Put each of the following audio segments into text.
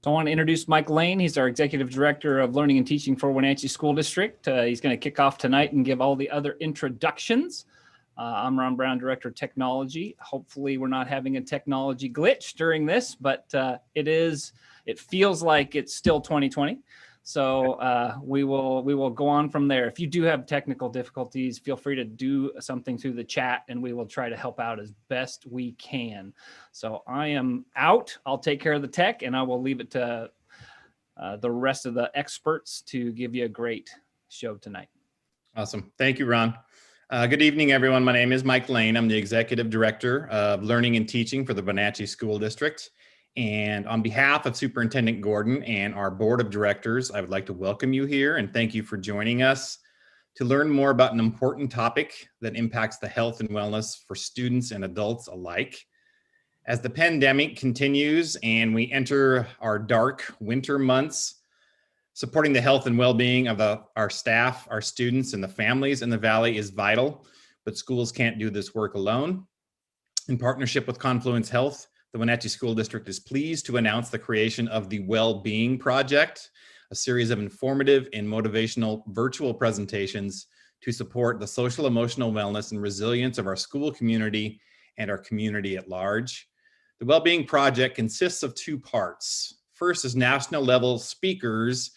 So I want to introduce Mike Lane. He's our Executive Director of Learning and Teaching for Wenatchee School District. He's going to kick off tonight and give all the other introductions. I'm Ron Brown, Director of Technology. Hopefully we're not having a technology glitch during this, but it feels like it's still 2020. So we will go on from there. If you do have technical difficulties, feel free to do something through the chat and we will try to help out as best we can. So I am out. I'll take care of the tech and I will leave it to the rest of the experts to give you a great show tonight. Awesome. Thank you, Ron. Good evening, everyone. My name is Mike Lane. I'm the Executive Director of Learning and Teaching for the Wenatchee School District. And on behalf of Superintendent Gordon and our Board of Directors, I would like to welcome you here and thank you for joining us to learn more about an important topic that impacts the health and wellness for students and adults alike. As the pandemic continues and we enter our dark winter months, supporting the health and well-being of our staff, our students, and the families in the Valley is vital, but schools can't do this work alone. In partnership with Confluence Health, the Wenatchee School District is pleased to announce the creation of the Well-Being Project, a series of informative and motivational virtual presentations to support the social, emotional wellness and resilience of our school community and our community at large. The Well-Being Project consists of two parts. First is national level speakers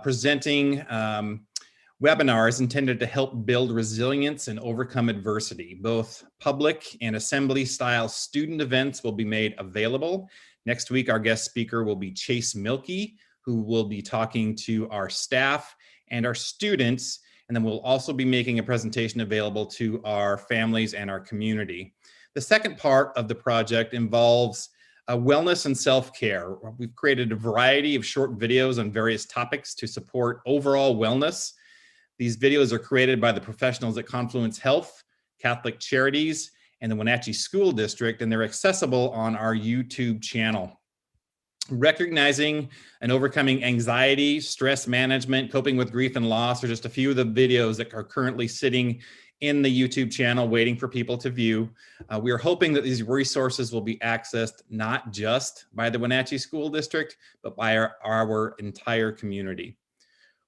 presenting webinars intended to help build resilience and overcome adversity. Both public and assembly style student events will be made available. Next week, our guest speaker will be Chase Milkey, who will be talking to our staff and our students. And then we'll also be making a presentation available to our families and our community. The second part of the project involves wellness and self-care. We've created a variety of short videos on various topics to support overall wellness. These videos are created by the professionals at Confluence Health, Catholic Charities, and the Wenatchee School District, and they're accessible on our YouTube channel. Recognizing and overcoming anxiety, stress management, coping with grief and loss are just a few of the videos that are currently sitting in the YouTube channel waiting for people to view. We are hoping that these resources will be accessed not just by the Wenatchee School District, but by our entire community.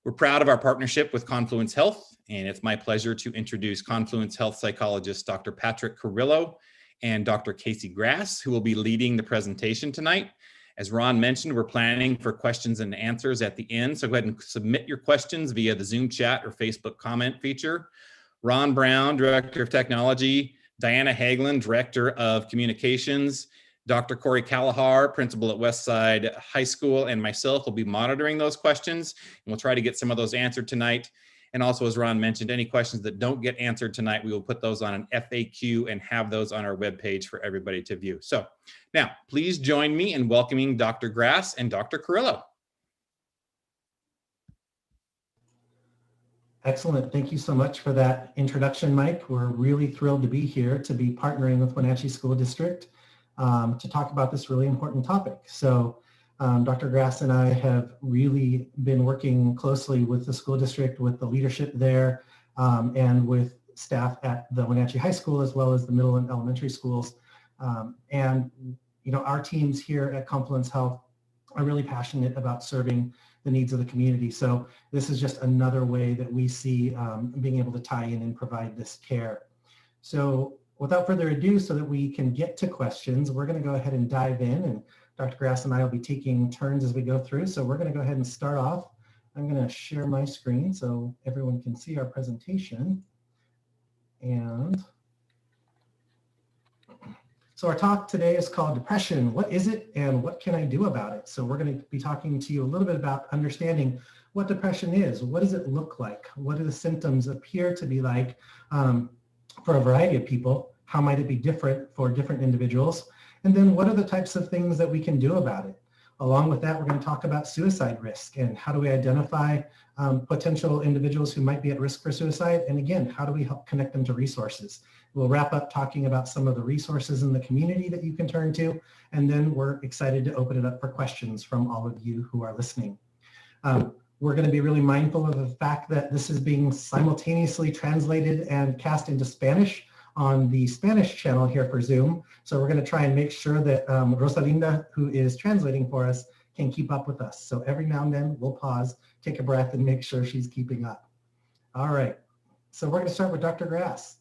We're proud of our partnership with Confluence Health, and it's my pleasure to introduce Confluence Health psychologists Dr. Patrick Carrillo and Dr. Kasey Grass, who will be leading the presentation tonight. As Ron mentioned, we're planning for questions and answers at the end, so go ahead and submit your questions via the Zoom chat or Facebook comment feature. Ron Brown, Director of Technology, Diana Hagelin, Director of Communications, Dr. Corey Kalahar, Principal at Westside High School, and myself will be monitoring those questions, and we'll try to get some of those answered tonight. And also, as Ron mentioned, any questions that don't get answered tonight, we will put those on an FAQ and have those on our webpage for everybody to view. So now, please join me in welcoming Dr. Grass and Dr. Carrillo. Excellent. Thank you so much for that introduction, Mike. We're really thrilled to be here to be partnering with Wenatchee School District to talk about this really important topic. So Dr. Grass and I have really been working closely with the school district, with the leadership there, and with staff at the Wenatchee High School, as well as the middle and elementary schools. And, you know, our teams here at Confluence Health are really passionate about serving the needs of the community. So this is just another way that we see being able to tie in and provide this care. So without further ado, so that we can get to questions, we're going to go ahead and dive in, and Dr. Grass and I will be taking turns as we go through. So we're going to go ahead and start off. I'm going to share my screen so everyone can see our presentation. And so our talk today is called Depression. What is it and what can I do about it? So we're going to be talking to you a little bit about understanding what depression is. What does it look like? What do the symptoms appear to be like for a variety of people? How might it be different for different individuals? And then what are the types of things that we can do about it? Along with that, we're going to talk about suicide risk and how do we identify potential individuals who might be at risk for suicide? And again, how do we help connect them to resources? We'll wrap up talking about some of the resources in the community that you can turn to, and then we're excited to open it up for questions from all of you who are listening. We're going to be really mindful of the fact that this is being simultaneously translated and cast into Spanish on the Spanish channel here for Zoom. So we're going to try and make sure that Rosalinda, who is translating for us, can keep up with us. So every now and then we'll pause, take a breath, and make sure she's keeping up. All right, so we're going to start with Dr. Grass.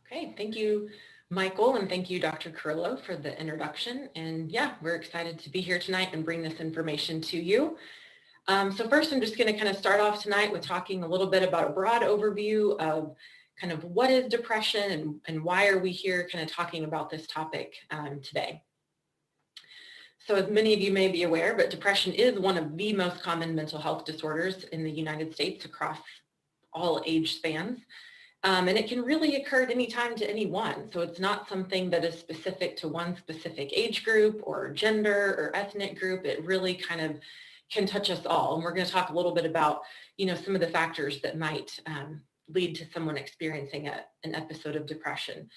Okay, thank you, Michael, and thank you, Dr. Carrillo, for the introduction. And yeah, we're excited to be here tonight and bring this information to you. So first, I'm just going to kind of start off tonight with talking a little bit about a broad overview of kind of what is depression and why are we here kind of talking about this topic today. So as many of you may be aware, but depression is one of the most common mental health disorders in the United States across all age spans. And it can really occur at any time to anyone. So it's not something that is specific to one specific age group or gender or ethnic group. It really kind of can touch us all. And we're going to talk a little bit about, some of the factors that might lead to someone experiencing an episode of depression.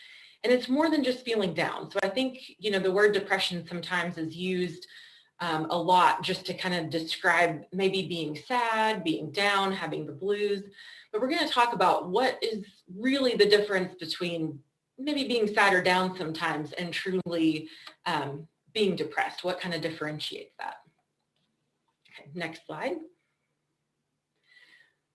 And it's more than just feeling down. So I think, the word depression sometimes is used a lot just to kind of describe maybe being sad, being down, having the blues. But we're going to talk about what is really the difference between maybe being sad or down sometimes and truly being depressed. What kind of differentiates that? Okay, next slide.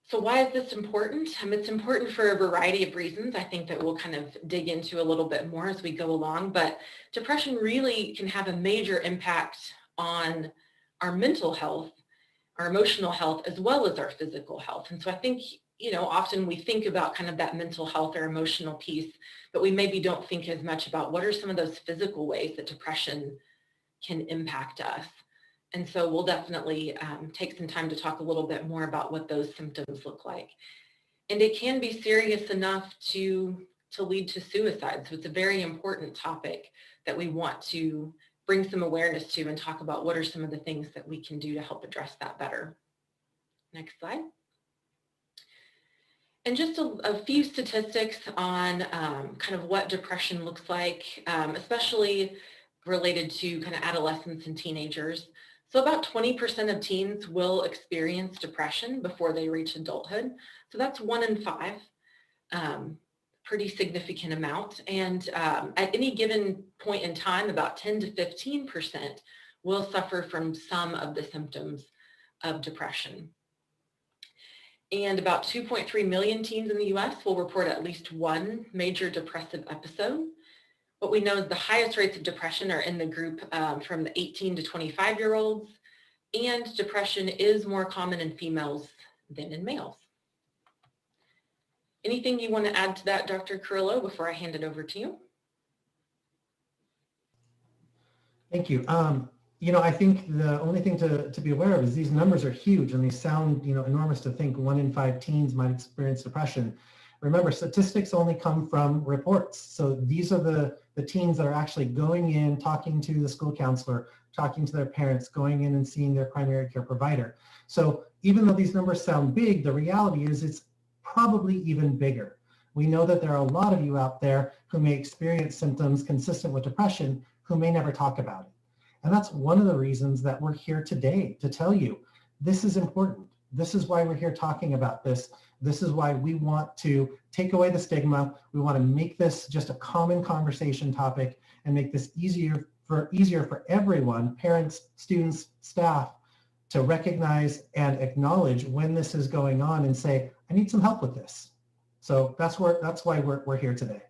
So why is this important? It's important for a variety of reasons. I think that we'll kind of dig into a little bit more as we go along, but depression really can have a major impact on our mental health, our emotional health, as well as our physical health. And so I think, often we think about kind of that mental health or emotional piece, but we maybe don't think as much about what are some of those physical ways that depression can impact us. And so we'll definitely take some time to talk a little bit more about what those symptoms look like. And it can be serious enough to lead to suicide. So it's a very important topic that we want to bring some awareness to and talk about what are some of the things that we can do to help address that better. Next slide. And just a few statistics on kind of what depression looks like, especially related to kind of adolescents and teenagers. So about 20% of teens will experience depression before they reach adulthood. So that's 1 in 5, pretty significant amount. And at any given point in time, about 10 to 15% will suffer from some of the symptoms of depression. And about 2.3 million teens in the US will report at least one major depressive episode. What we know is the highest rates of depression are in the group from the 18 to 25-year-olds, and depression is more common in females than in males. Anything you want to add to that, Dr. Carrillo, before I hand it over to you? Thank you. I think the only thing to be aware of is these numbers are huge and they sound, enormous to think 1 in 5 teens might experience depression. Remember, statistics only come from reports. So these are the teens that are actually going in, talking to the school counselor, talking to their parents, going in and seeing their primary care provider. So even though these numbers sound big, the reality is it's probably even bigger. We know that there are a lot of you out there who may experience symptoms consistent with depression who may never talk about it. And that's one of the reasons that we're here today, to tell you this is important. This is why we're here talking about this. This is why we want to take away the stigma. We want to make this just a common conversation topic and make this easier for everyone, parents, students, staff, to recognize and acknowledge when this is going on and say, I need some help with this. So that's why we're here today.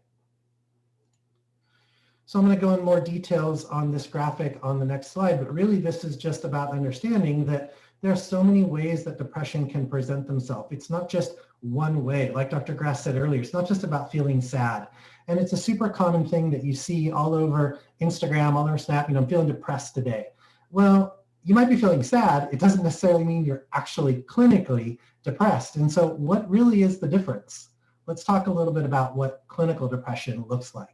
So I'm going to go in more details on this graphic on the next slide, but really this is just about understanding that there are so many ways that depression can present themselves. It's not just one way. Like Dr. Grass said earlier, it's not just about feeling sad. And it's a super common thing that you see all over Instagram, all over Snap, I'm feeling depressed today. Well, you might be feeling sad. It doesn't necessarily mean you're actually clinically depressed. And so what really is the difference? Let's talk a little bit about what clinical depression looks like.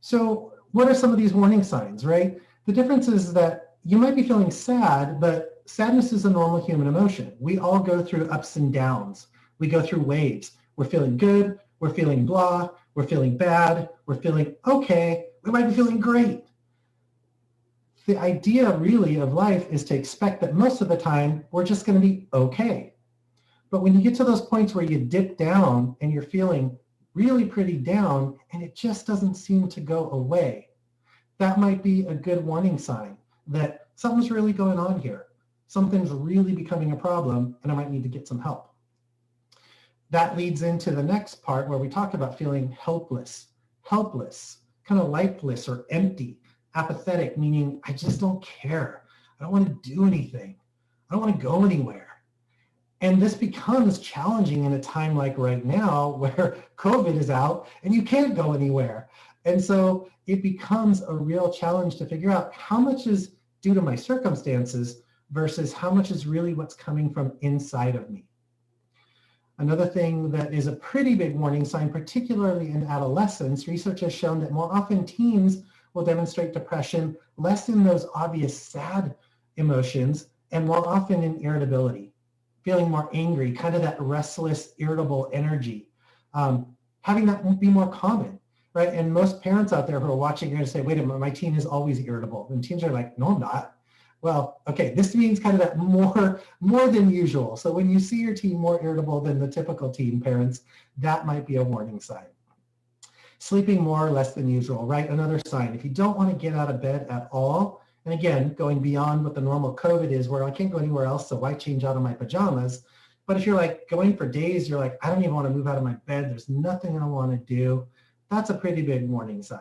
So what are some of these warning signs, right? The difference is that you might be feeling sad, but sadness is a normal human emotion. We all go through ups and downs. We go through waves. We're feeling good, we're feeling blah, we're feeling bad, we're feeling okay, we might be feeling great. The idea really of life is to expect that most of the time we're just going to be okay. But when you get to those points where you dip down and you're feeling really pretty down, and it just doesn't seem to go away. That might be a good warning sign that something's really going on here. Something's really becoming a problem, and I might need to get some help. That leads into the next part where we talk about feeling helpless, kind of lifeless or empty, apathetic, meaning I just don't care. I don't want to do anything. I don't want to go anywhere. And this becomes challenging in a time like right now where COVID is out and you can't go anywhere. And so it becomes a real challenge to figure out how much is due to my circumstances versus how much is really what's coming from inside of me. Another thing that is a pretty big warning sign, particularly in adolescence, research has shown that more often teens will demonstrate depression, less in those obvious sad emotions, and more often in irritability, feeling more angry, kind of that restless, irritable energy. Having that won't be more common, right? And most parents out there who are watching are going to say, wait a minute, my teen is always irritable. And teens are like, no, I'm not. Well, okay, this means kind of that more than usual. So when you see your teen more irritable than the typical teen parents, that might be a warning sign. Sleeping more or less than usual, right? Another sign. If you don't want to get out of bed at all, and again, going beyond what the normal COVID is, where I can't go anywhere else, so why change out of my pajamas? But if you're like going for days, you're like, I don't even want to move out of my bed. There's nothing I want to do. That's a pretty big warning sign.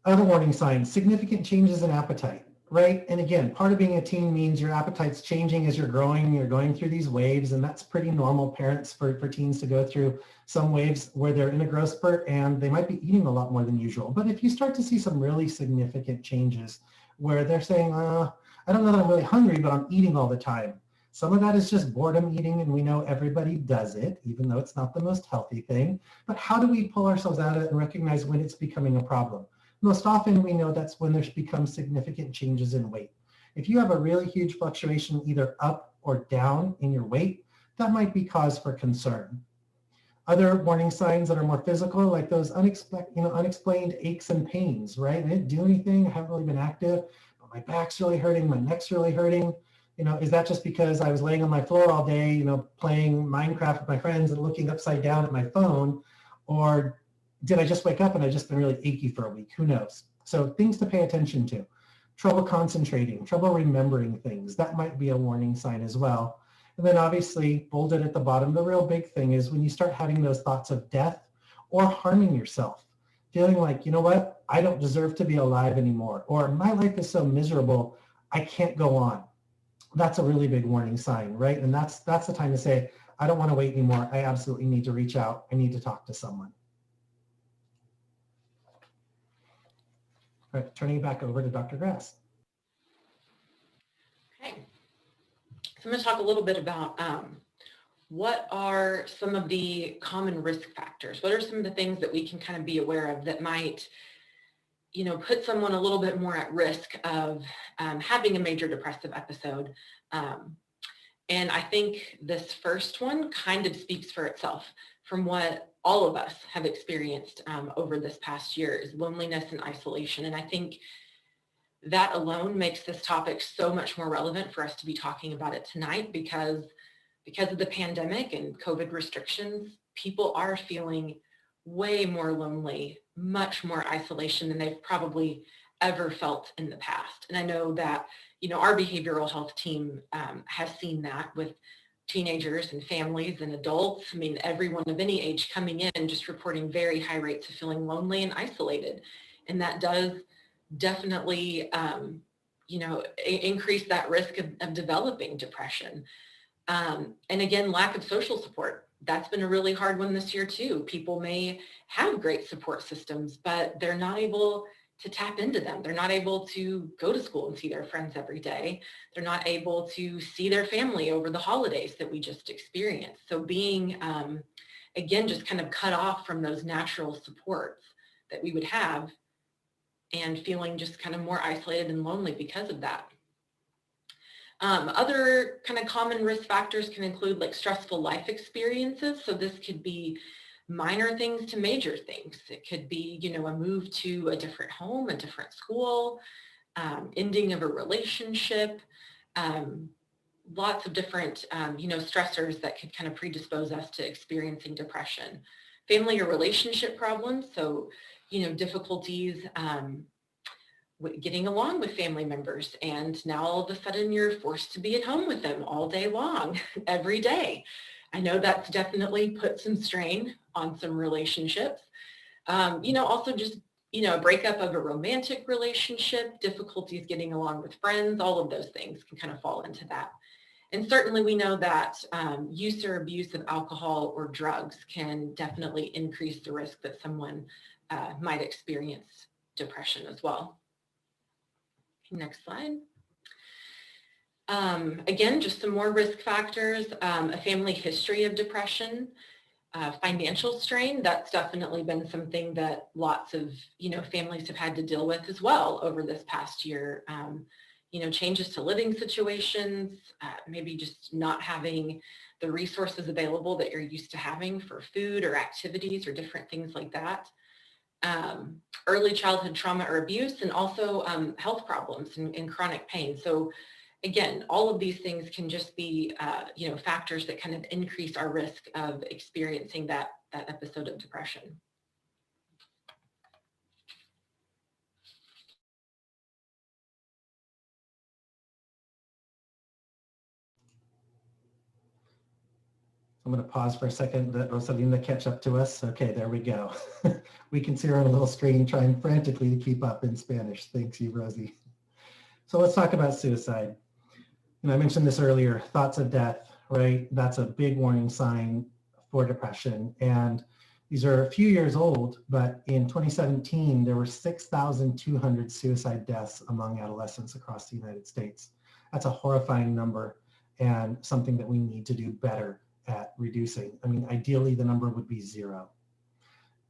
Other warning signs, significant changes in appetite, right? And again, part of being a teen means your appetite's changing as you're going through these waves, and that's pretty normal. Parents for teens to go through some waves where they're in a growth spurt and they might be eating a lot more than usual. But if you start to see some really significant changes where they're saying, I don't know that I'm really hungry, but I'm eating all the time. Some of that is just boredom eating, and we know everybody does it, even though it's not the most healthy thing. But how do we pull ourselves out of it and recognize when it's becoming a problem? Most often we know that's when there's become significant changes in weight. If you have a really huge fluctuation either up or down in your weight, that might be cause for concern. Other warning signs that are more physical, like those unexplained aches and pains, right? I didn't do anything, I haven't really been active, but my back's really hurting, my neck's really hurting. Is that just because I was laying on my floor all day, playing Minecraft with my friends and looking upside down at my phone? Or did I just wake up and I've just been really achy for a week? Who knows? So things to pay attention to. Trouble concentrating, trouble remembering things. That might be a warning sign as well. And then obviously, bolded at the bottom, the real big thing is when you start having those thoughts of death or harming yourself, feeling like, you know what, I don't deserve to be alive anymore, or my life is so miserable, I can't go on. That's a really big warning sign, right? And that's the time to say, I don't want to wait anymore. I absolutely need to reach out. I need to talk to someone. All right, turning it back over to Dr. Grass. Okay, so I'm going to talk a little bit about what are some of the common risk factors? What are some of the things that we can kind of be aware of that might, put someone a little bit more at risk of having a major depressive episode? And I think this first one kind of speaks for itself from what all of us have experienced over this past year is loneliness and isolation. And I think that alone makes this topic so much more relevant for us to be talking about it tonight because of the pandemic and COVID restrictions, people are feeling way more lonely, much more isolation than they've probably ever felt in the past. And I know that, our behavioral health team has seen that with teenagers and families and adults. I mean, everyone of any age coming in just reporting very high rates of feeling lonely and isolated. And that does definitely, increase that risk of developing depression. And again, lack of social support. That's been a really hard one this year too. People may have great support systems, but they're not able to tap into them. They're not able to go to school and see their friends every day. They're not able to see their family over the holidays that we just experienced. So being, again, just kind of cut off from those natural supports that we would have and feeling just kind of more isolated and lonely because of that. Other kind of common risk factors can include like stressful life experiences. So this could be minor things to major things. It could be, a move to a different home, a different school, ending of a relationship, lots of different, stressors that could kind of predispose us to experiencing depression. Family or relationship problems, so, difficulties getting along with family members, and now all of a sudden you're forced to be at home with them all day long, every day. I know that's definitely put some strain on some relationships. Also just, a breakup of a romantic relationship, difficulties getting along with friends, all of those things can kind of fall into that. And certainly we know that use or abuse of alcohol or drugs can definitely increase the risk that someone might experience depression as well. Next slide. Again, just some more risk factors, a family history of depression, financial strain. That's definitely been something that lots of, families have had to deal with as well over this past year. Changes to living situations, maybe just not having the resources available that you're used to having for food or activities or different things like that. Early childhood trauma or abuse, and also health problems and chronic pain. So again, all of these things can just be, factors that kind of increase our risk of experiencing that episode of depression. I'm going to pause for a second. That was something to catch up to us. Okay, there we go. We can see her on a little screen trying frantically to keep up in Spanish. Thanks you, Rosie. So let's talk about suicide. And I mentioned this earlier, thoughts of death, right? That's a big warning sign for depression. And these are a few years old, but in 2017, there were 6,200 suicide deaths among adolescents across the United States. That's a horrifying number and something that we need to do better at reducing. I mean, ideally, the number would be 0.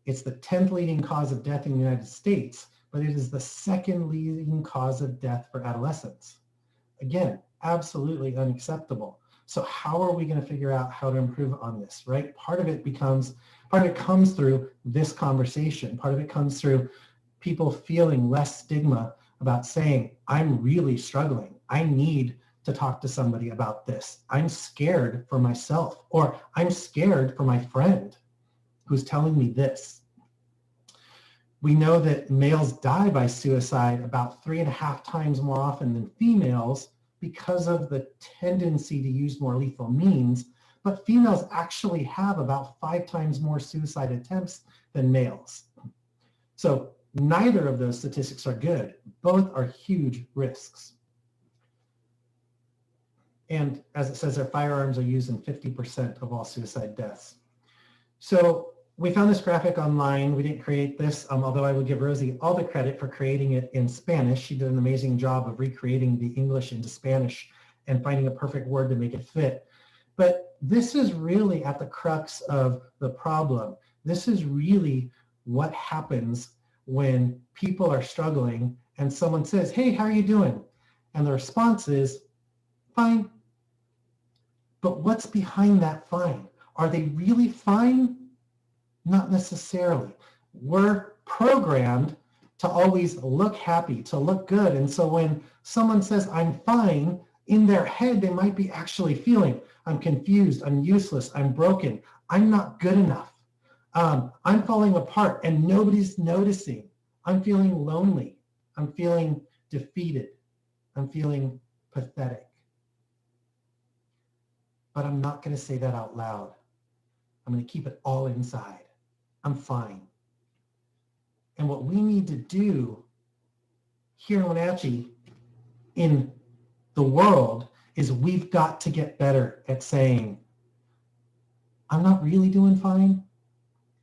It's the 10th leading cause of death in the United States, but it is the 2nd leading cause of death for adolescents. Again, absolutely unacceptable. So how are we going to figure out how to improve on this, right? Part of it comes through this conversation. Part of it comes through people feeling less stigma about saying, I'm really struggling. I need to talk to somebody about this. I'm scared for myself, or I'm scared for my friend who's telling me this. We know that males die by suicide about 3.5 times more often than females because of the tendency to use more lethal means, but females actually have about 5 times more suicide attempts than males. So neither of those statistics are good. Both are huge risks. And as it says, their firearms are used in 50% of all suicide deaths. So we found this graphic online. We didn't create this, although I would give Rosie all the credit for creating it in Spanish. She did an amazing job of recreating the English into Spanish and finding a perfect word to make it fit. But this is really at the crux of the problem. This is really what happens when people are struggling and someone says, hey, how are you doing? And the response is, fine. But what's behind that fine? Are they really fine? Not necessarily. We're programmed to always look happy, to look good. And so when someone says, I'm fine, in their head, they might be actually feeling, I'm confused, I'm useless, I'm broken, I'm not good enough. I'm falling apart and nobody's noticing. I'm feeling lonely. I'm feeling defeated. I'm feeling pathetic. But I'm not going to say that out loud. I'm going to keep it all inside. I'm fine. And what we need to do here in Wenatchee, in the world, is we've got to get better at saying, I'm not really doing fine.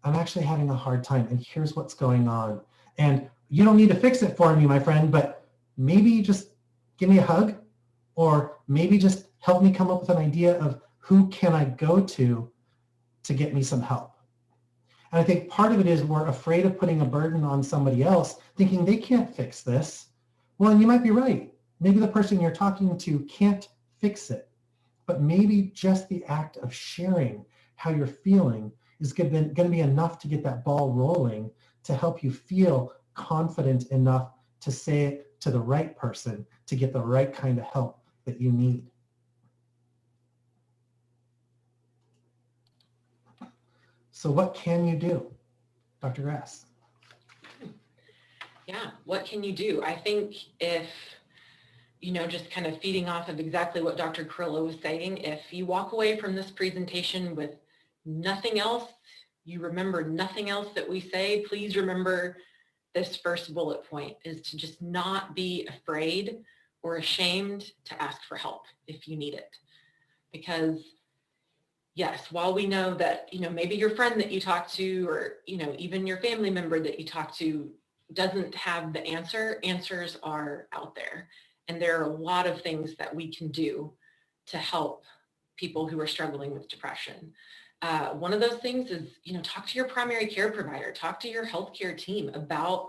I'm actually having a hard time, and here's what's going on. And you don't need to fix it for me, my friend, but maybe just give me a hug, or maybe just help me come up with an idea of who can I go to get me some help. And I think part of it is we're afraid of putting a burden on somebody else, thinking they can't fix this. Well, and you might be right. Maybe the person you're talking to can't fix it, but maybe just the act of sharing how you're feeling is going to be enough to get that ball rolling, to help you feel confident enough to say it to the right person, to get the right kind of help that you need. So what can you do? Dr. Grass. Yeah, what can you do? I think if, just kind of feeding off of exactly what Dr. Carrillo was saying, if you walk away from this presentation with nothing else, you remember nothing else that we say, please remember this first bullet point is to just not be afraid or ashamed to ask for help if you need it. Because yes, while we know that, maybe your friend that you talk to or, even your family member that you talk to doesn't have the answer, answers are out there. And there are a lot of things that we can do to help people who are struggling with depression. One of those things is, talk to your primary care provider, talk to your healthcare team about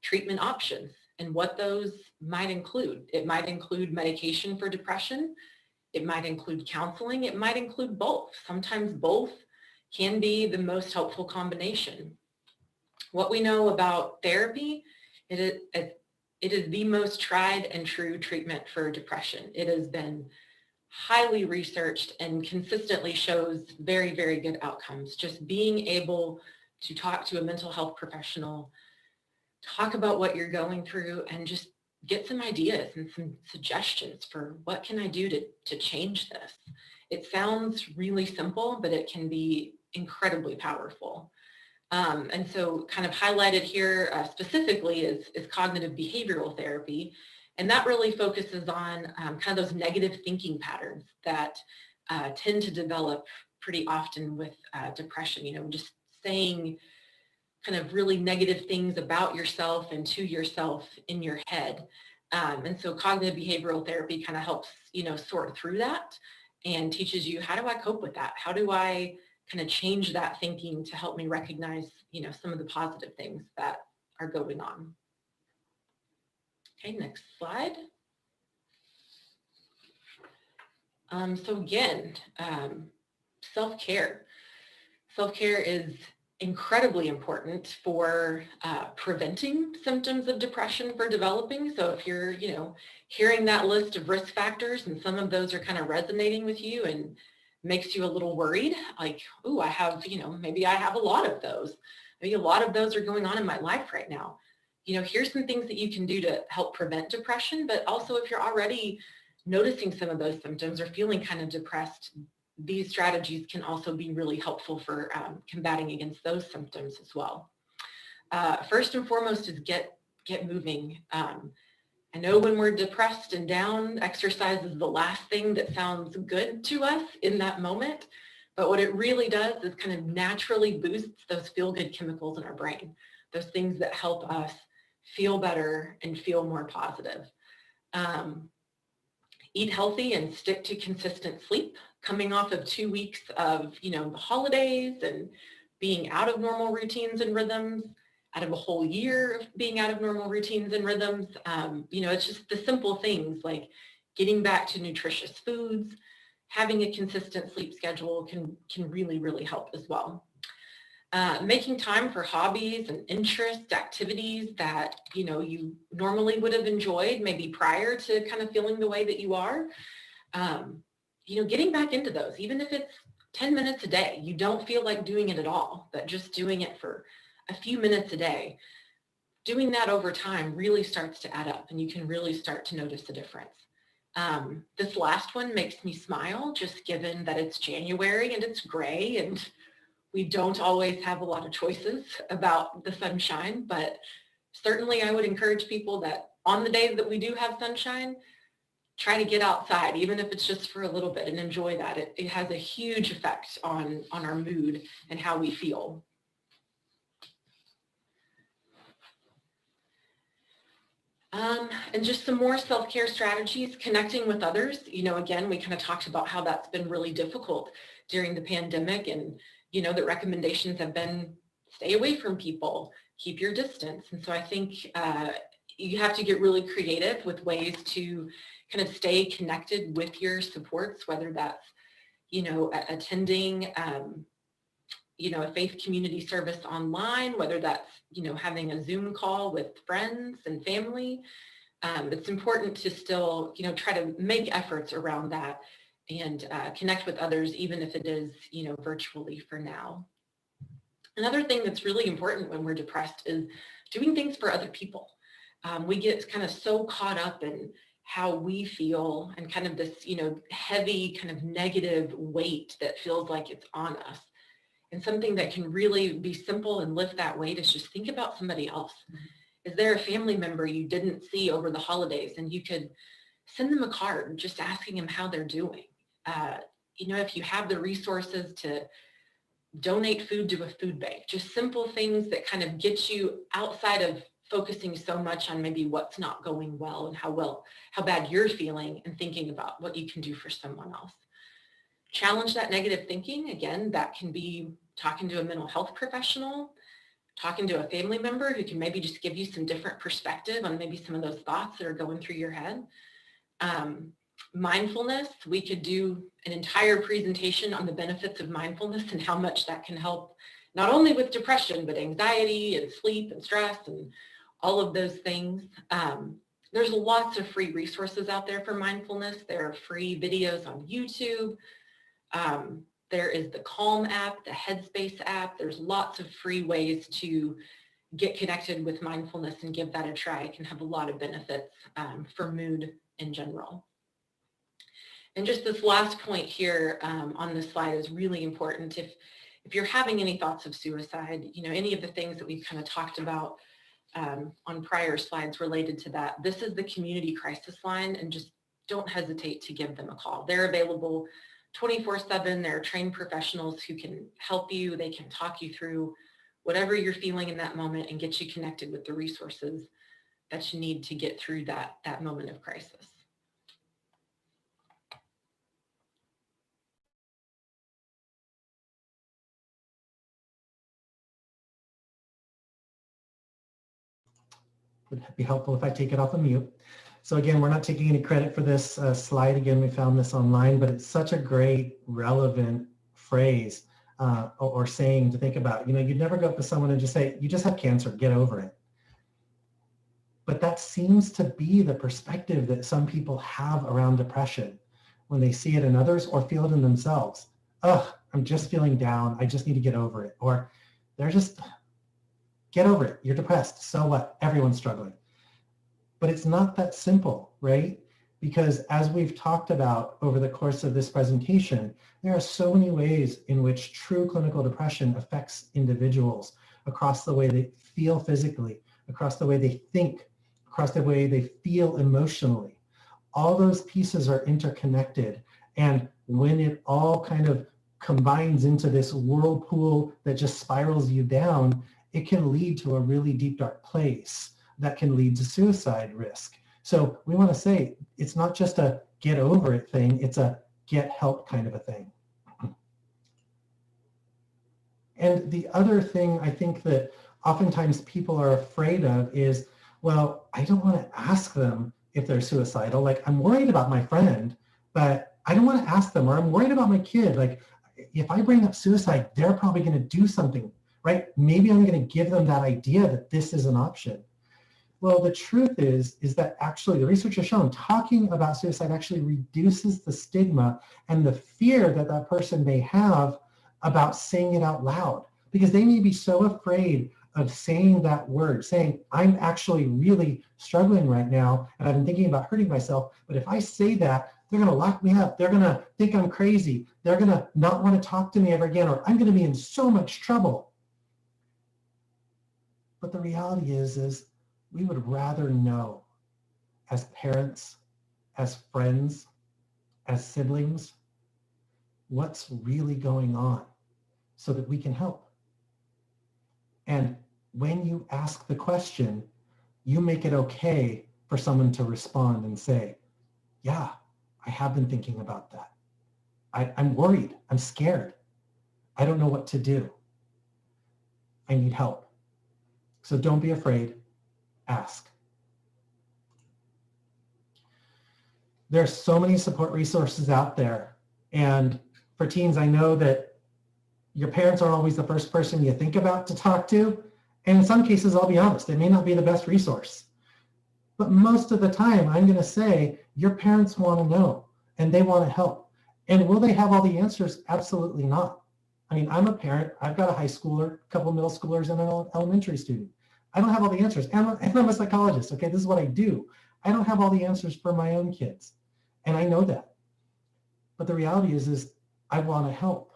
treatment options and what those might include. It might include medication for depression. It might include counseling. It might include both. Sometimes both can be the most helpful combination. What we know about therapy, it is the most tried and true treatment for depression. It has been highly researched and consistently shows very, very good outcomes. Just being able to talk to a mental health professional, talk about what you're going through, and just get some ideas and some suggestions for what can I do to change this. It sounds really simple, but it can be incredibly powerful. And so kind of highlighted here specifically is cognitive behavioral therapy. And that really focuses on kind of those negative thinking patterns that tend to develop pretty often with depression, just saying kind of really negative things about yourself and to yourself in your head. And so cognitive behavioral therapy kind of helps, sort through that and teaches you, how do I cope with that? How do I kind of change that thinking to help me recognize, some of the positive things that are going on. Okay, next slide. So again, self-care. Self-care is incredibly important for preventing symptoms of depression for developing. So if you're, hearing that list of risk factors and some of those are kind of resonating with you and makes you a little worried, like, oh, I have, maybe I have a lot of those. Maybe a lot of those are going on in my life right now. Here's some things that you can do to help prevent depression, but also if you're already noticing some of those symptoms or feeling kind of depressed, these strategies can also be really helpful for combating against those symptoms as well. First and foremost is get moving. I know when we're depressed and down, exercise is the last thing that sounds good to us in that moment. But what it really does is kind of naturally boosts those feel-good chemicals in our brain, those things that help us feel better and feel more positive. Eat healthy and stick to consistent sleep. Coming off of 2 weeks of, the holidays and being out of normal routines and rhythms, out of a whole year of being out of normal routines and rhythms, it's just the simple things like getting back to nutritious foods, having a consistent sleep schedule can really, really help as well. Making time for hobbies and interests, activities that, you normally would have enjoyed maybe prior to kind of feeling the way that you are, getting back into those, even if it's 10 minutes a day, you don't feel like doing it at all, but just doing it for a few minutes a day, doing that over time really starts to add up and you can really start to notice the difference. This last one makes me smile, just given that it's January and it's gray and we don't always have a lot of choices about the sunshine, but certainly I would encourage people that on the days that we do have sunshine, try to get outside, even if it's just for a little bit, and enjoy that. It has a huge effect on our mood and how we feel. And just some more self-care strategies, connecting with others. Again, we kind of talked about how that's been really difficult during the pandemic, and the recommendations have been stay away from people, keep your distance. And so I think you have to get really creative with ways to kind of stay connected with your supports, whether that's, attending, a faith community service online, whether that's, having a Zoom call with friends and family. It's important to still, try to make efforts around that and connect with others, even if it is, virtually for now. Another thing that's really important when we're depressed is doing things for other people. We get kind of so caught up in how we feel and kind of this, heavy kind of negative weight that feels like it's on us. And something that can really be simple and lift that weight is just think about somebody else. Is there a family member you didn't see over the holidays and you could send them a card just asking them how they're doing? If you have the resources to donate food to a food bank, just simple things that kind of get you outside of focusing so much on maybe what's not going well and how bad you're feeling, and thinking about what you can do for someone else. Challenge that negative thinking. Again, that can be talking to a mental health professional, talking to a family member who can maybe just give you some different perspective on maybe some of those thoughts that are going through your head. Mindfulness, we could do an entire presentation on the benefits of mindfulness and how much that can help not only with depression, but anxiety and sleep and stress and all of those things. There's lots of free resources out there for mindfulness. There are free videos on YouTube. There is the Calm app, the Headspace app. There's lots of free ways to get connected with mindfulness and give that a try. It can have a lot of benefits for mood in general. And just this last point here on this slide is really important. If you're having any thoughts of suicide, any of the things that we've kind of talked about on prior slides related to that, this is the community crisis line, and just don't hesitate to give them a call. They're available 24/7. There are trained professionals who can help you. They can talk you through whatever you're feeling in that moment and get you connected with the resources that you need to get through that moment of crisis. Would it be helpful if I take it off of mute? So again, we're not taking any credit for this slide. Again, we found this online, but it's such a great, relevant phrase or saying to think about. You'd never go up to someone and just say, you just have cancer, get over it. But that seems to be the perspective that some people have around depression when they see it in others or feel it in themselves. Ugh, I'm just feeling down. I just need to get over it. Or they're just, get over it. You're depressed. So what? Everyone's struggling. But it's not that simple, right? Because as we've talked about over the course of this presentation, there are so many ways in which true clinical depression affects individuals across the way they feel physically, across the way they think, across the way they feel emotionally. All those pieces are interconnected. And when it all kind of combines into this whirlpool that just spirals you down, it can lead to a really deep, dark place that can lead to suicide risk. So we want to say it's not just a get over it thing, it's a get help kind of a thing. And the other thing I think that oftentimes people are afraid of is, well, I don't want to ask them if they're suicidal. Like, I'm worried about my friend, but I don't want to ask them, or I'm worried about my kid. Like, if I bring up suicide, they're probably going to do something, right? Maybe I'm going to give them that idea that this is an option. Well, the truth is that actually the research has shown talking about suicide actually reduces the stigma and the fear that that person may have about saying it out loud, because they may be so afraid of saying that word, saying, I'm actually really struggling right now and I've been thinking about hurting myself, but if I say that, they're going to lock me up. They're going to think I'm crazy. They're going to not want to talk to me ever again, or I'm going to be in so much trouble. But the reality is we would rather know, as parents, as friends, as siblings, what's really going on so that we can help. And when you ask the question, you make it okay for someone to respond and say, yeah, I have been thinking about that. I'm worried. I'm scared. I don't know what to do. I need help. So don't be afraid. Ask. There's so many support resources out there. And for teens, I know that your parents aren't always the first person you think about to talk to. And in some cases, I'll be honest, it may not be the best resource. But most of the time, I'm going to say, your parents want to know and they want to help. And will they have all the answers? Absolutely not. I mean, I'm a parent. I've got a high schooler, a couple of middle schoolers, and an elementary student. I don't have all the answers. And I'm a psychologist. Okay, this is what I do. I don't have all the answers for my own kids. And I know that. But the reality is I want to help.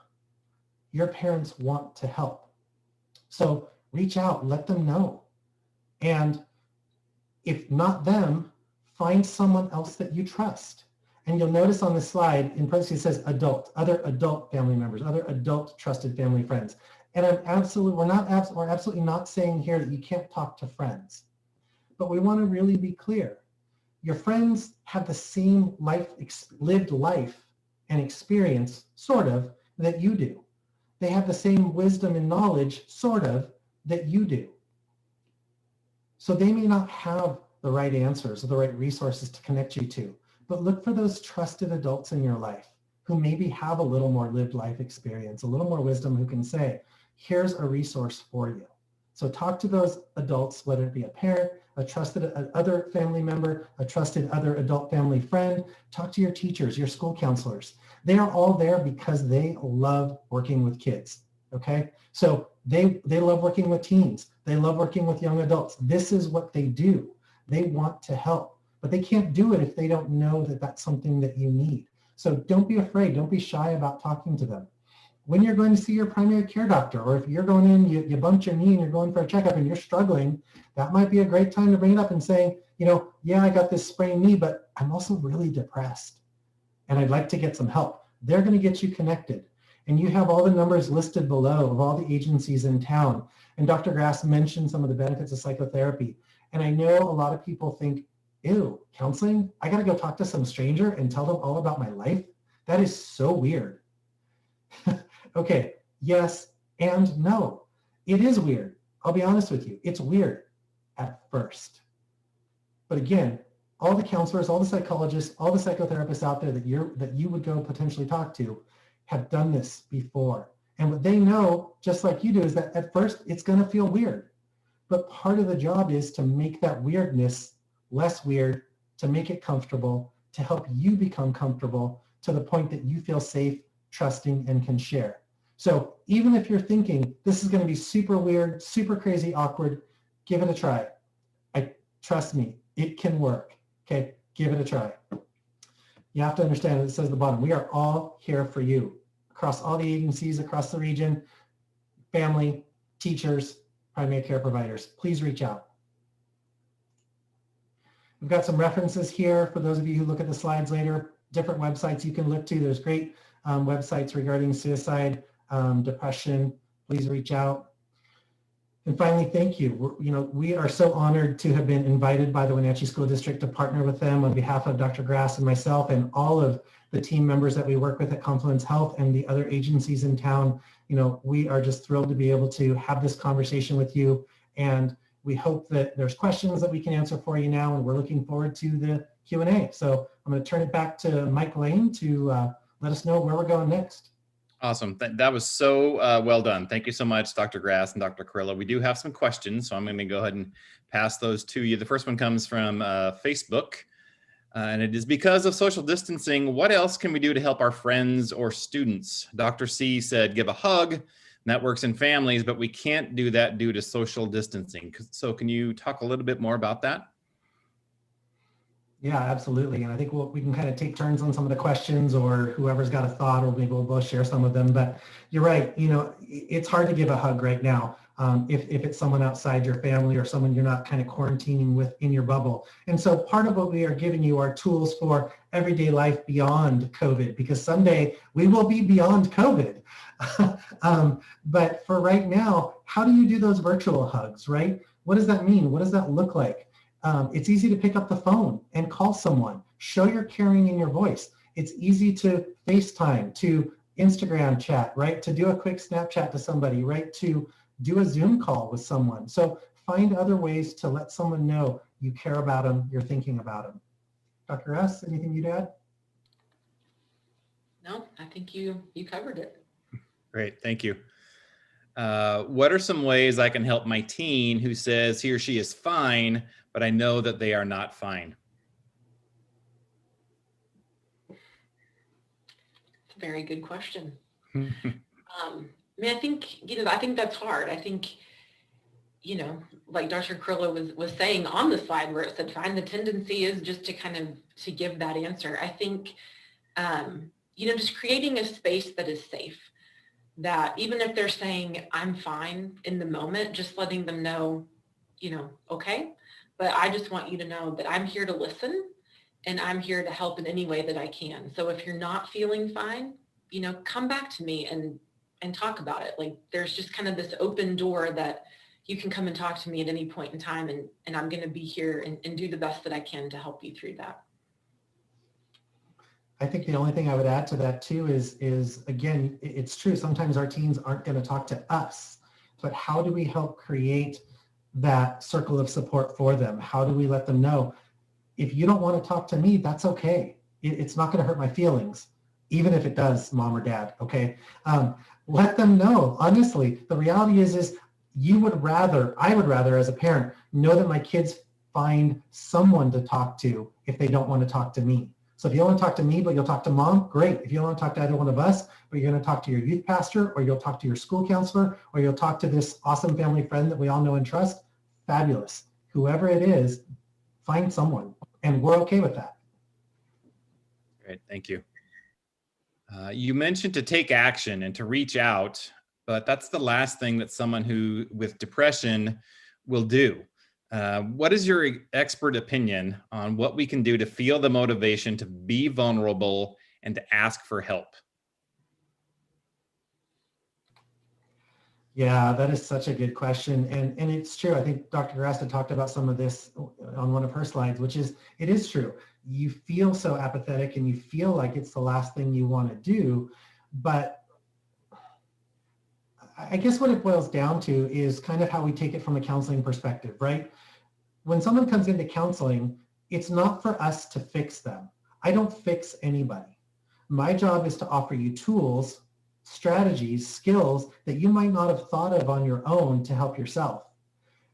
Your parents want to help. So reach out, let them know. And if not them, find someone else that you trust. And you'll notice on the slide, in parentheses, it says adult, other adult family members, other adult trusted family friends. And we're absolutely not saying here that you can't talk to friends. But we want to really be clear. Your friends have the same lived life and experience, sort of, that you do. They have the same wisdom and knowledge, sort of, that you do. So they may not have the right answers or the right resources to connect you to, but look for those trusted adults in your life who maybe have a little more lived life experience, a little more wisdom, who can say, here's a resource for you. So talk to those adults, whether it be a parent, a trusted other family member, a trusted other adult family friend. Talk to your teachers, your school counselors. They are all there because they love working with kids, okay? So they love working with teens. They love working with young adults. This is what they do. They want to help, but they can't do it if they don't know that that's something that you need. So don't be afraid. Don't be shy about talking to them. When you're going to see your primary care doctor, or if you're going in, you bumped your knee and you're going for a checkup and you're struggling, that might be a great time to bring it up and say, yeah, I got this sprained knee, but I'm also really depressed and I'd like to get some help. They're going to get you connected. And you have all the numbers listed below of all the agencies in town. And Dr. Grass mentioned some of the benefits of psychotherapy. And I know a lot of people think, ew, counseling? I got to go talk to some stranger and tell them all about my life? That is so weird. Okay, yes and no. It is weird. I'll be honest with you. It's weird at first. But again, all the counselors, all the psychologists, all the psychotherapists out there that you would go potentially talk to have done this before. And what they know, just like you do, is that at first it's going to feel weird. But part of the job is to make that weirdness less weird, to make it comfortable, to help you become comfortable to the point that you feel safe, trusting, and can share. So even if you're thinking this is going to be super weird, super crazy, awkward, give it a try. Trust me, it can work. Okay, give it a try. You have to understand, it says at the bottom, we are all here for you across all the agencies, across the region, family, teachers, primary care providers. Please reach out. We've got some references here for those of you who look at the slides later, different websites you can look to. There's great websites regarding suicide, depression. Please reach out. And finally, thank you. We are so honored to have been invited by the Wenatchee School District to partner with them on behalf of Dr. Grass and myself and all of the team members that we work with at Confluence Health and the other agencies in town. We are just thrilled to be able to have this conversation with you. And we hope that there's questions that we can answer for you now. And we're looking forward to the Q&A. So I'm going to turn it back to Mike Lane to let us know where we're going next. Awesome. That was so well done. Thank you so much, Dr. Grass and Dr. Carrillo. We do have some questions, so I'm going to go ahead and pass those to you. The first one comes from Facebook, and it is, because of social distancing, what else can we do to help our friends or students? Dr. C said, give a hug. And that works in families, but we can't do that due to social distancing. So can you talk a little bit more about that? Yeah, absolutely. And I think we can kind of take turns on some of the questions, or whoever's got a thought, or maybe we'll both share some of them. But you're right. It's hard to give a hug right now if it's someone outside your family or someone you're not kind of quarantining with in your bubble. And so part of what we are giving you are tools for everyday life beyond COVID, because someday we will be beyond COVID. But for right now, how do you do those virtual hugs, right? What does that mean? What does that look like? It's easy to pick up the phone and call someone. Show your caring in your voice. It's easy to FaceTime, to Instagram chat, right? To do a quick Snapchat to somebody, right? To do a Zoom call with someone. So find other ways to let someone know you care about them, you're thinking about them. Dr. S., anything you'd add? No, I think you covered it. Great, thank you. What are some ways I can help my teen who says he or she is fine, but I know that they are not fine? It's a very good question. mean, I think that's hard. I think, like Dr. Carrillo was saying on the slide where it said, find the tendency is just to give that answer. I think, just creating a space that is safe, that even if they're saying, I'm fine in the moment, just letting them know, okay, but I just want you to know that I'm here to listen and I'm here to help in any way that I can. So if you're not feeling fine, come back to me and talk about it. Like, there's just kind of this open door that you can come and talk to me at any point in time, and I'm going to be here and do the best that I can to help you through that. I think the only thing I would add to that too is again, it's true. Sometimes our teens aren't going to talk to us, but how do we help create that circle of support for them? How do we let them know, if you don't want to talk to me, that's okay. It's not going to hurt my feelings, even if it does, mom or dad. Okay. Let them know, honestly, the reality is I would rather as a parent know that my kids find someone to talk to if they don't want to talk to me. So if you don't want to talk to me, but you'll talk to mom, great. If you don't want to talk to either one of us, but you're going to talk to your youth pastor, or you'll talk to your school counselor, or you'll talk to this awesome family friend that we all know and trust, fabulous. Whoever it is, find someone, and we're okay with that. Great, thank you. You mentioned to take action and to reach out, but that's the last thing that someone with depression will do. What is your expert opinion on what we can do to feel the motivation to be vulnerable and to ask for help? Yeah, that is such a good question. And it's true. I think Dr. Grass had talked about some of this on one of her slides, which is, it is true. You feel so apathetic and you feel like it's the last thing you want to do. But I guess what it boils down to is kind of how we take it from a counseling perspective, right? When someone comes into counseling, it's not for us to fix them. I don't fix anybody. My job is to offer you tools, strategies, skills that you might not have thought of on your own to help yourself.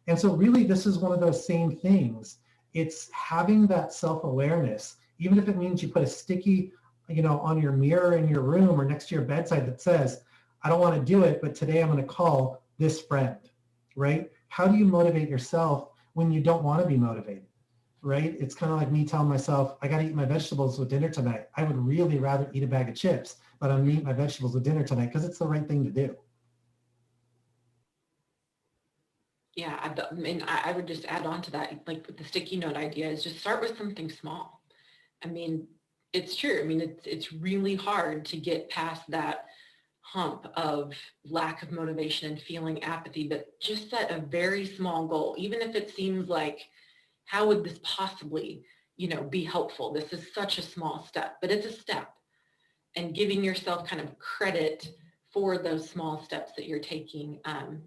And so really, this is one of those same things. It's having that self-awareness, even if it means you put a sticky, on your mirror in your room or next to your bedside that says, I don't want to do it, but today I'm going to call this friend, right? How do you motivate yourself when you don't want to be motivated, right? It's kind of like me telling myself, I got to eat my vegetables with dinner tonight. I would really rather eat a bag of chips, but I'm going to eat my vegetables with dinner tonight because it's the right thing to do. Yeah, I would just add on to that, like with the sticky note idea, is just start with something small. I mean, it's true. I mean, it's really hard to get past that hump of lack of motivation and feeling apathy, but just set a very small goal, even if it seems like, how would this possibly, be helpful? This is such a small step, but it's a step. And giving yourself kind of credit for those small steps that you're taking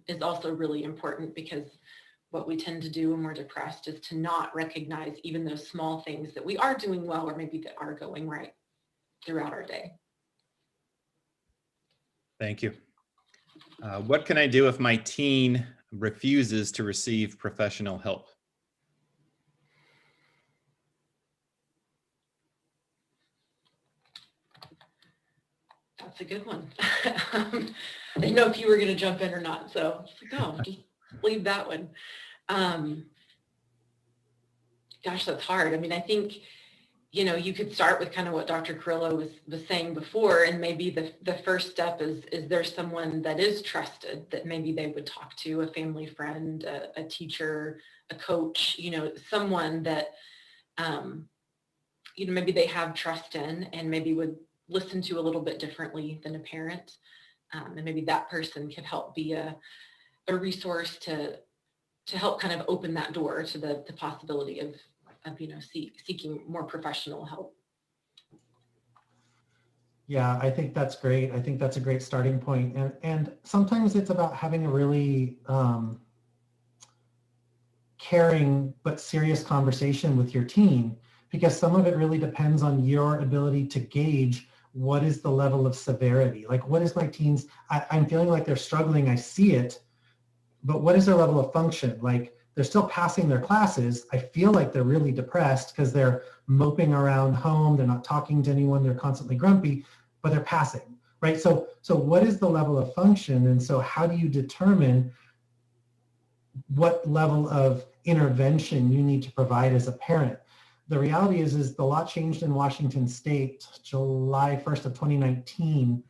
is also really important, because what we tend to do when we're depressed is to not recognize even those small things that we are doing well, or maybe that are going right throughout our day. Thank you. What can I do if my teen refuses to receive professional help? That's a good one. I didn't know if you were going to jump in or not, so just leave that one. Gosh, that's hard. I mean, I think, you could start with kind of what Dr. Carrillo was saying before, and maybe the first step is there someone that is trusted that maybe they would talk to, a family friend, a teacher, a coach, someone that, maybe they have trust in and maybe would listen to a little bit differently than a parent. And maybe that person could help be a resource to help kind of open that door to the possibility of seeking more professional help. Yeah, I think that's great. I think that's a great starting point. And sometimes it's about having a really caring but serious conversation with your teen, because some of it really depends on your ability to gauge what is the level of severity. Like, what is my teen's, I'm feeling like they're struggling, I see it, but what is their level of function? Like, they're still passing their classes. I feel like they're really depressed because they're moping around home. They're not talking to anyone. They're constantly grumpy, but they're passing. right? So what is the level of function? And so how do you determine what level of intervention you need to provide as a parent? The reality is the law changed in Washington State July 1st of 2019.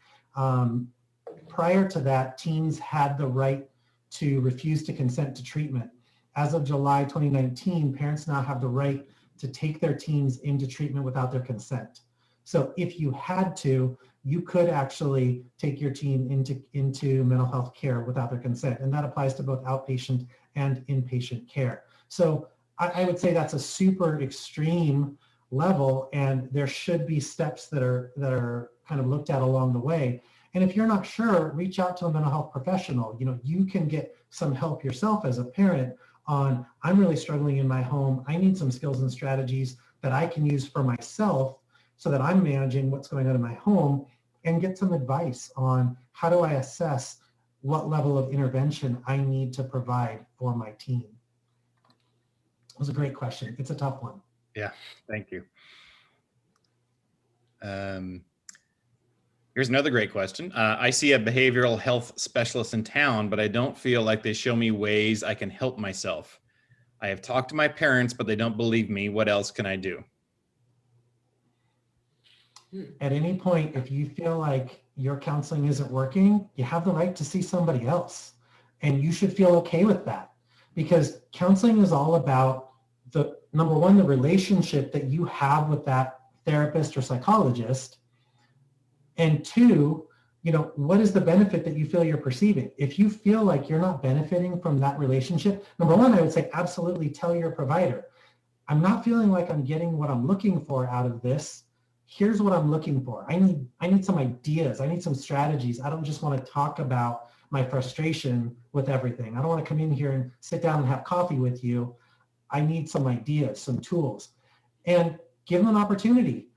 Prior to that, teens had the right to refuse to consent to treatment. As of July 2019, parents now have the right to take their teens into treatment without their consent. So if you had to, you could actually take your teen into mental health care without their consent. And that applies to both outpatient and inpatient care. So I would say that's a super extreme level, and there should be steps that are kind of looked at along the way. And if you're not sure, reach out to a mental health professional. You can get some help yourself as a parent on, I'm really struggling in my home. I need some skills and strategies that I can use for myself so that I'm managing what's going on in my home, and get some advice on how do I assess what level of intervention I need to provide for my teen. It was a great question. It's a tough one. Yeah, thank you. Here's another great question. I see a behavioral health specialist in town, but I don't feel like they show me ways I can help myself. I have talked to my parents, but they don't believe me. What else can I do? At any point, if you feel like your counseling isn't working, you have the right to see somebody else. And you should feel okay with that, because counseling is all about number one, the relationship that you have with that therapist or psychologist. And two, what is the benefit that you feel you're perceiving? If you feel like you're not benefiting from that relationship, number one, I would say absolutely tell your provider, I'm not feeling like I'm getting what I'm looking for out of this. Here's what I'm looking for. I need some ideas. I need some strategies. I don't just want to talk about my frustration with everything. I don't want to come in here and sit down and have coffee with you. I need some ideas, some tools, and give them an opportunity.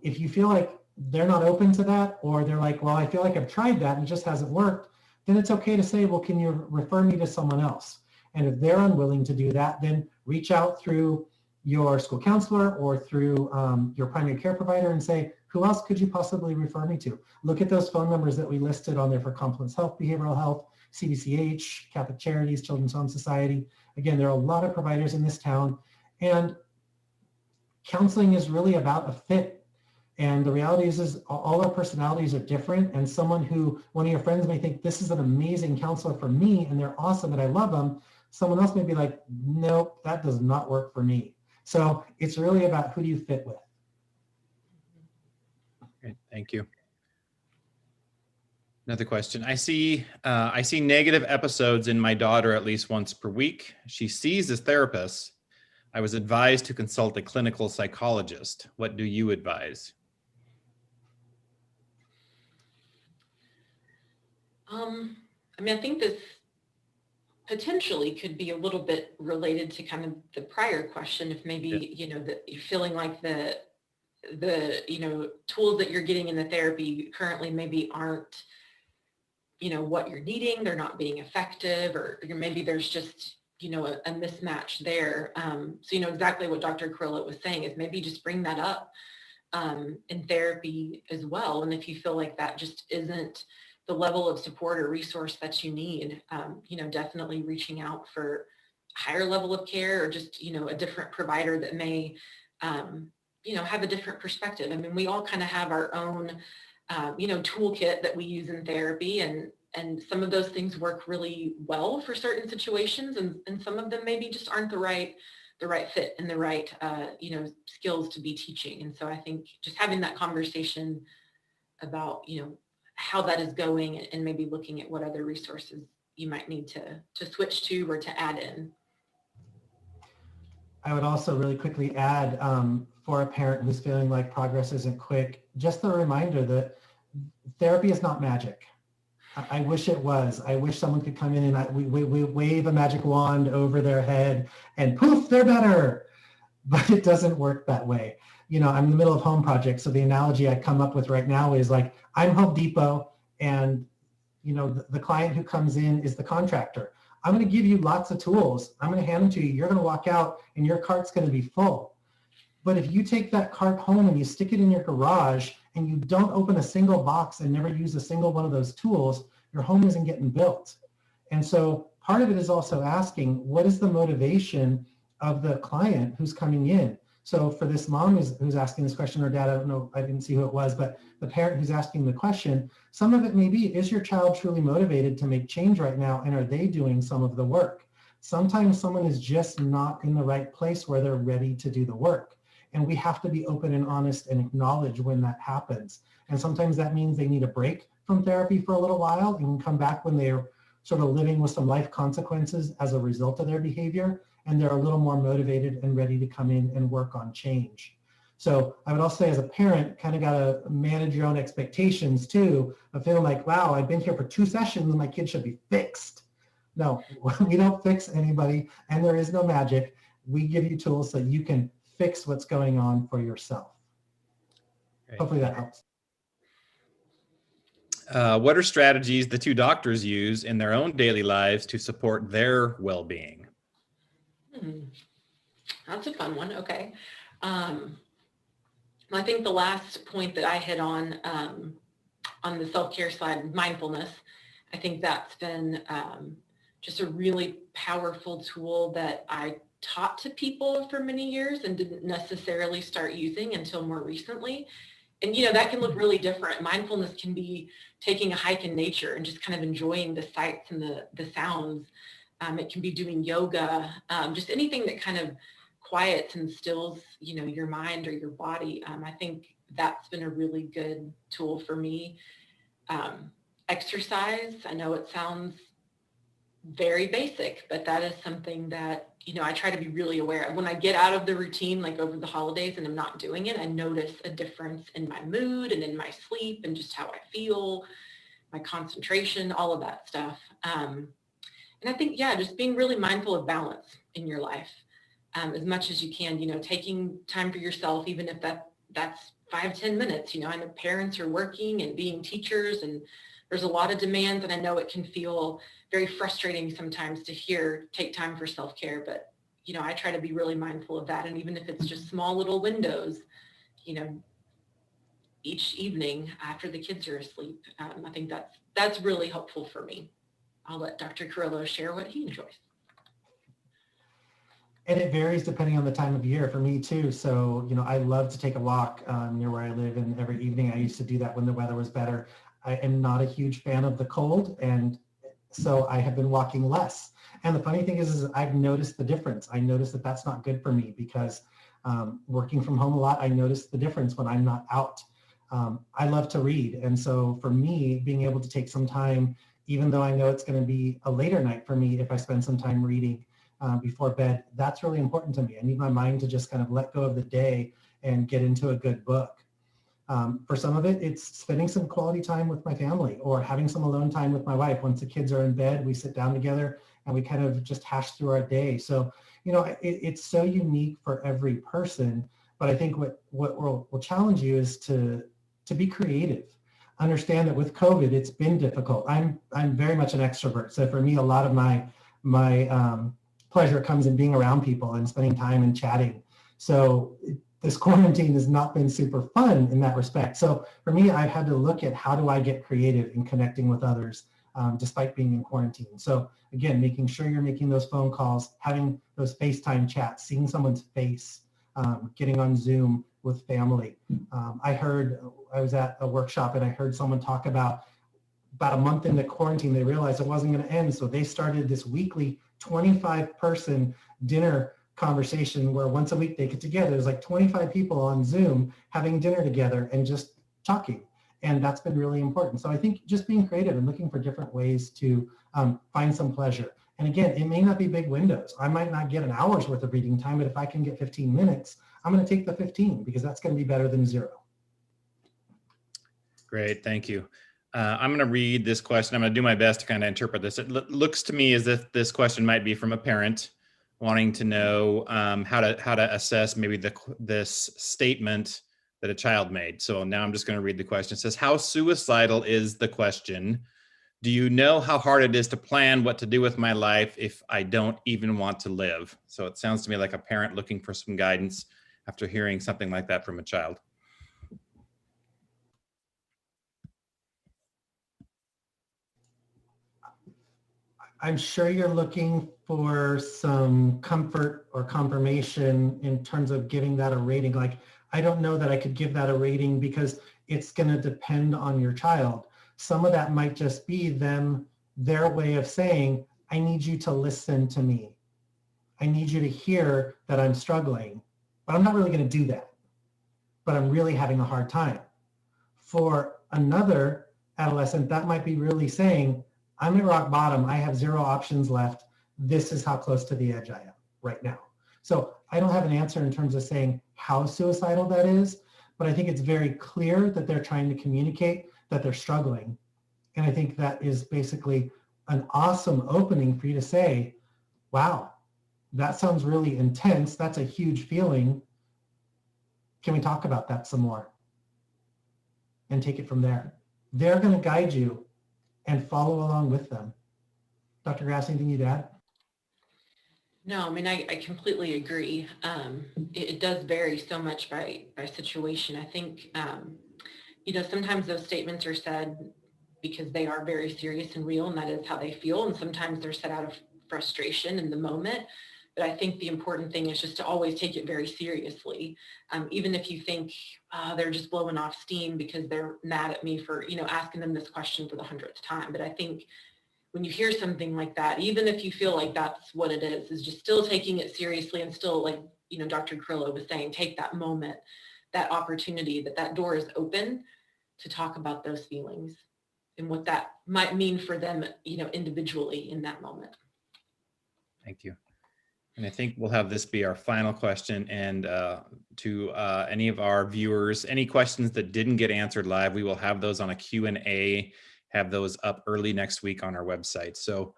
If you feel like they're not open to that, or they're like, well, I feel like I've tried that and it just hasn't worked, then it's okay to say, well, can you refer me to someone else? And if they're unwilling to do that, then reach out through your school counselor or through your primary care provider and say, who else could you possibly refer me to? Look at those phone numbers that we listed on there for Confluence Health, Behavioral Health, CBCH, Catholic Charities, Children's Home Society. Again, there are a lot of providers in this town, and counseling is really about a fit. And the reality is all our personalities are different, and one of your friends may think this is an amazing counselor for me and they're awesome and I love them. Someone else may be like, nope, that does not work for me. So it's really about who do you fit with. Great, thank you. Another question. I see negative episodes in my daughter at least once per week. She sees this therapist. I was advised to consult a clinical psychologist. What do you advise? I think this potentially could be a little bit related to kind of the prior question, if maybe, that you're feeling like the tools that you're getting in the therapy currently maybe aren't, what you're needing, they're not being effective, or maybe there's just, a mismatch there. So, exactly what Dr. Carrillo was saying is maybe just bring that up in therapy as well. And if you feel like that just isn't the level of support or resource that you need, definitely reaching out for a higher level of care, or just, a different provider that may, have a different perspective. We all kind of have our own, toolkit that we use in therapy, and some of those things work really well for certain situations, and some of them maybe just aren't the right fit and the right, skills to be teaching. And so I think just having that conversation about, how that is going, and maybe looking at what other resources you might need to switch to or to add in. I would also really quickly add, for a parent who's feeling like progress isn't quick, just a reminder that therapy is not magic. I wish it was. I wish someone could come in and we wave a magic wand over their head and poof, they're better. But it doesn't work that way. I'm in the middle of home projects, so the analogy I come up with right now is like, I'm Home Depot, and the client who comes in is the contractor. I'm going to give you lots of tools. I'm going to hand them to you. You're going to walk out and your cart's going to be full. But if you take that cart home and you stick it in your garage and you don't open a single box and never use a single one of those tools, your home isn't getting built. And so part of it is also asking, what is the motivation of the client who's coming in? So for this mom who's asking this question, or dad, I don't know, I didn't see who it was, but the parent who's asking the question, some of it may be, is your child truly motivated to make change right now? And are they doing some of the work? Sometimes someone is just not in the right place where they're ready to do the work. And we have to be open and honest and acknowledge when that happens. And sometimes that means they need a break from therapy for a little while and come back when they're sort of living with some life consequences as a result of their behavior, and they're a little more motivated and ready to come in and work on change. So I would also say, as a parent, kind of got to manage your own expectations too, of feeling like, wow, I've been here for 2 sessions and my kid should be fixed. No, we don't fix anybody, and there is no magic. We give you tools so you can fix what's going on for yourself. Great. Hopefully that helps. What are strategies the two doctors use in their own daily lives to support their well-being? That's a fun one. Okay. I think the last point that I hit on the self-care side, mindfulness, I think that's been just a really powerful tool that I taught to people for many years and didn't necessarily start using until more recently. And, you know, that can look really different. Mindfulness can be taking a hike in nature and just kind of enjoying the sights and the sounds. It can be doing yoga, just anything that kind of quiets and stills, you know, your mind or your body. I think that's been a really good tool for me. Exercise, I know it sounds very basic, but that is something that, you know, I try to be really aware of. When I get out of the routine, like over the holidays, and I'm not doing it, I notice a difference in my mood and in my sleep and just how I feel, my concentration, all of that stuff. And I think, yeah, just being really mindful of balance in your life as much as you can, you know, taking time for yourself, even if that's 5-10 minutes, you know. I know parents are working and being teachers, and there's a lot of demands, and I know it can feel very frustrating sometimes to hear take time for self-care, but, you know, I try to be really mindful of that. And even if it's just small little windows, you know, each evening after the kids are asleep, I think that's really helpful for me. I'll let Dr. Carrillo share what he enjoys. And it varies depending on the time of year for me too. So, you know, I love to take a walk near where I live, and every evening I used to do that when the weather was better. I am not a huge fan of the cold, and so I have been walking less. And the funny thing is I've noticed the difference. I noticed that that's not good for me because working from home a lot, I noticed the difference when I'm not out. I love to read. And so for me, being able to take some time, even though I know it's going to be a later night for me if I spend some time reading before bed, that's really important to me. I need my mind to just kind of let go of the day and get into a good book. For some of it, it's spending some quality time with my family or having some alone time with my wife. Once the kids are in bed, we sit down together and we kind of just hash through our day. So, you know, it's so unique for every person. But I think what will challenge you is to be creative. Understand that with COVID, it's been difficult. I'm very much an extrovert. So for me, a lot of my pleasure comes in being around people and spending time and chatting. So this quarantine has not been super fun in that respect. So for me, I've had to look at how do I get creative in connecting with others despite being in quarantine. So again, making sure you're making those phone calls, having those FaceTime chats, seeing someone's face, getting on Zoom with family. I was at a workshop and I heard someone talk about a month into quarantine, they realized it wasn't going to end. So they started this weekly 25-person dinner conversation where once a week they get together. There's like 25 people on Zoom having dinner together and just talking. And that's been really important. So I think just being creative and looking for different ways to find some pleasure. And again, it may not be big windows. I might not get an hour's worth of reading time, but if I can get 15 minutes, I'm going to take the 15 because that's going to be better than 0. Great, thank you. I'm going to read this question. I'm going to do my best to kind of interpret this. It looks to me as if this question might be from a parent wanting to know how to assess maybe this statement that a child made. So now I'm just going to read the question. It says, how suicidal is the question? Do you know how hard it is to plan what to do with my life if I don't even want to live? So it sounds to me like a parent looking for some guidance after hearing something like that from a child. I'm sure you're looking for some comfort or confirmation in terms of giving that a rating. Like, I don't know that I could give that a rating because it's going to depend on your child. Some of that might just be their way of saying, I need you to listen to me. I need you to hear that I'm struggling, but I'm not really going to do that. But I'm really having a hard time. For another adolescent, that might be really saying, I'm at rock bottom. I have 0 options left. This is how close to the edge I am right now. So I don't have an answer in terms of saying how suicidal that is, but I think it's very clear that they're trying to communicate that they're struggling. And I think that is basically an awesome opening for you to say, wow, that sounds really intense. That's a huge feeling. Can we talk about that some more? And take it from there. They're going to guide you and follow along with them. Dr. Grass, anything you'd add? No, I mean, I completely agree. It does vary so much by situation. I think, sometimes those statements are said because they are very serious and real, and that is how they feel. And sometimes they're said out of frustration in the moment. But I think the important thing is just to always take it very seriously. Even if you think they're just blowing off steam because they're mad at me for, asking them this question for the 100th time. But I think when you hear something like that, even if you feel like that's what it is just still taking it seriously and still, like, Dr. Carrillo was saying, take that moment, that opportunity, that door is open to talk about those feelings and what that might mean for them, individually in that moment. Thank you. And I think we'll have this be our final question. And to any of our viewers, any questions that didn't get answered live, we will have those on a Q&A, have those up early next week on our website. So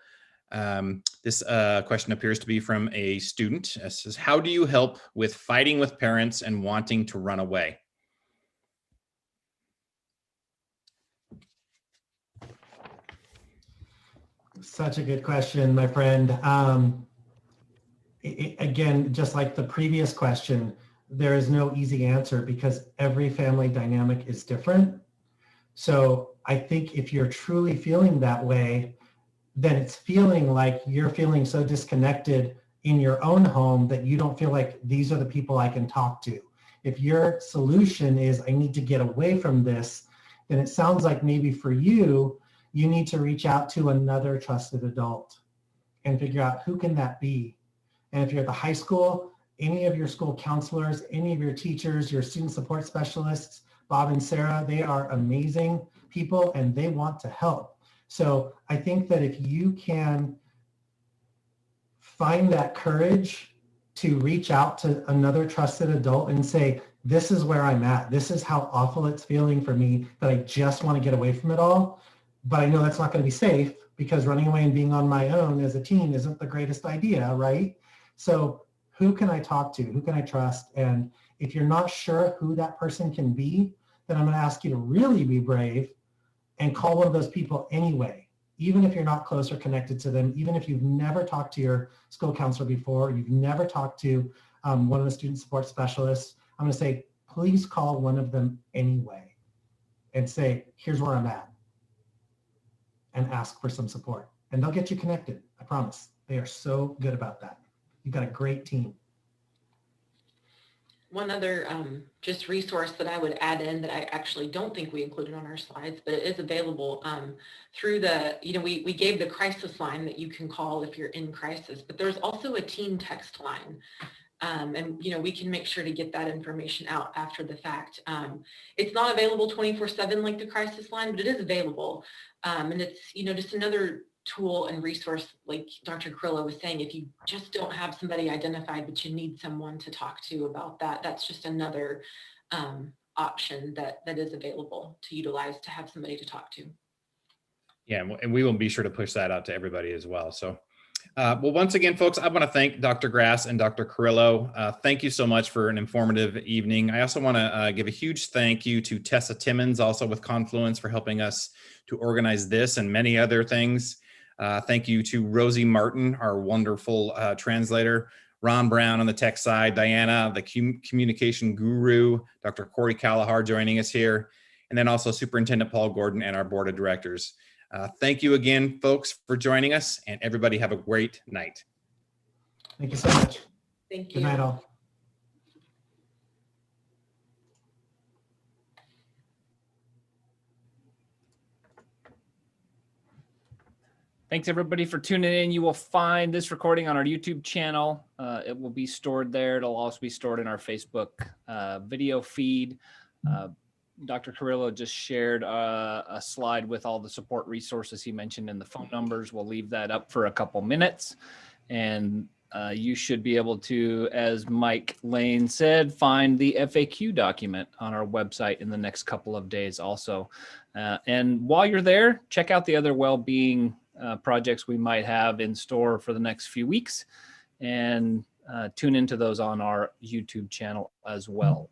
this question appears to be from a student. It says, how do you help with fighting with parents and wanting to run away? Such a good question, my friend. Again, just like the previous question, there is no easy answer because every family dynamic is different. So I think if you're truly feeling that way, then it's feeling like you're feeling so disconnected in your own home that you don't feel like these are the people I can talk to. If your solution is, I need to get away from this, then it sounds like maybe for you, you need to reach out to another trusted adult and figure out who can that be. And if you're at the high school, any of your school counselors, any of your teachers, your student support specialists, Bob and Sarah, they are amazing people and they want to help. So I think that if you can find that courage to reach out to another trusted adult and say, this is where I'm at. This is how awful it's feeling for me that I just want to get away from it all. But I know that's not going to be safe because running away and being on my own as a teen isn't the greatest idea, right? So who can I talk to? Who can I trust? And if you're not sure who that person can be, then I'm going to ask you to really be brave and call one of those people anyway, even if you're not close or connected to them, even if you've never talked to your school counselor before, you've never talked to one of the student support specialists. I'm going to say, please call one of them anyway and say, here's where I'm at, and ask for some support. And they'll get you connected, I promise. They are so good about that. You've got a great team. One other just resource that I would add in that I actually don't think we included on our slides, but it is available through the, we gave the crisis line that you can call if you're in crisis, but there's also a teen text line. And, we can make sure to get that information out after the fact. It's not available 24/7 like the crisis line, but it is available. And it's, just another tool and resource, like Dr. Carrillo was saying, if you just don't have somebody identified, but you need someone to talk to about that, that's just another option that is available to utilize to have somebody to talk to. Yeah, and we will be sure to push that out to everybody as well. So, well, once again, folks, I want to thank Dr. Grass and Dr. Carrillo. Thank you so much for an informative evening. I also want to give a huge thank you to Tessa Timmons, also with Confluence, for helping us to organize this and many other things. Thank you to Rosie Martin, our wonderful translator, Ron Brown on the tech side, Diana, the communication guru, Dr. Corey Callahar joining us here, and then also Superintendent Paul Gordon and our board of directors. Thank you again, folks, for joining us, and everybody have a great night. Thank you so much. Thank you. Good night, all. Thanks everybody for tuning in. You will find this recording on our YouTube channel. It will be stored there. It'll also be stored in our Facebook video feed. Dr. Carrillo just shared a slide with all the support resources he mentioned in the phone numbers. We'll leave that up for a couple minutes. And you should be able to, as Mike Lane said, find the FAQ document on our website in the next couple of days also. And while you're there, check out the other well-being projects we might have in store for the next few weeks, and tune into those on our YouTube channel as well.